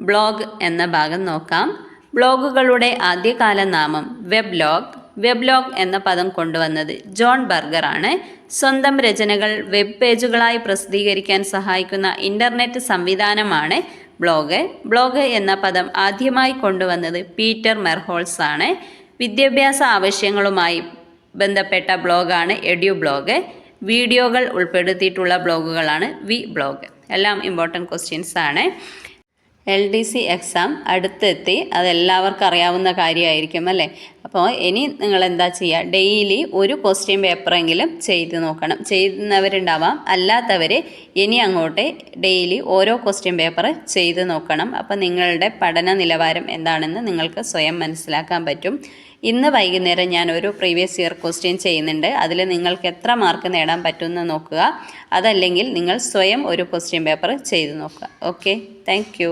Blog എന്ന ഭാഗം നോക്കാം. ബ്ലോഗുകളുടെ ആദ്യകാല നാമം വെബ്ലോഗ്. വെബ്ലോഗ് എന്ന പദം കൊണ്ടുവന്നത് ജോൺ ബർഗർ ആണ്. സ്വന്തം രചനകൾ വെബ് പേജുകളായി പ്രസിദ്ധീകരിക്കാൻ സഹായിക്കുന്ന ഇൻ്റർനെറ്റ് സംവിധാനമാണ് ബ്ലോഗ്. ബ്ലോഗ് എന്ന പദം ആദ്യമായി കൊണ്ടുവന്നത് പീറ്റർ മെർഹോൾസ് ആണ്. വിദ്യാഭ്യാസ ആവശ്യങ്ങളുമായി ബന്ധപ്പെട്ട ബ്ലോഗാണ് എഡ്യു ബ്ലോഗ്. വീഡിയോകൾ ഉൾപ്പെടുത്തിയിട്ടുള്ള ബ്ലോഗുകളാണ് വി ബ്ലോഗ്. എല്ലാം ഇമ്പോർട്ടൻറ്റ് ക്വസ്റ്റ്യൻസ് ആണ്. LDC എക്സാം അടുത്തെത്തി, അതെല്ലാവർക്കും അറിയാവുന്ന കാര്യമായിരിക്കും അല്ലേ. അപ്പോൾ ഇനി നിങ്ങൾ എന്താ ചെയ്യുക, ഡെയിലി ഒരു ക്വസ്റ്റ്യൻ പേപ്പറെങ്കിലും ചെയ്ത് നോക്കണം. ചെയ്യുന്നവരുണ്ടാവാം, അല്ലാത്തവർ ഇനി അങ്ങോട്ട് ഡെയിലി ഓരോ ക്വസ്റ്റ്യൻ പേപ്പർ ചെയ്ത് നോക്കണം. അപ്പോൾ നിങ്ങളുടെ പഠന നിലവാരം എന്താണെന്ന് നിങ്ങൾക്ക് സ്വയം മനസ്സിലാക്കാൻ പറ്റും. ഇന്ന് വൈകുന്നേരം ഞാൻ ഒരു പ്രീവിയസ് ഇയർ ക്വസ്റ്റ്യൻ ചെയ്യുന്നുണ്ട്. അതിൽ നിങ്ങൾക്ക് എത്ര മാർക്ക് നേടാൻ പറ്റുമെന്ന് നോക്കുക. അതല്ലെങ്കിൽ നിങ്ങൾ സ്വയം ഒരു ക്വസ്റ്റ്യൻ പേപ്പർ ചെയ്ത് നോക്കുക. Okay, thank you.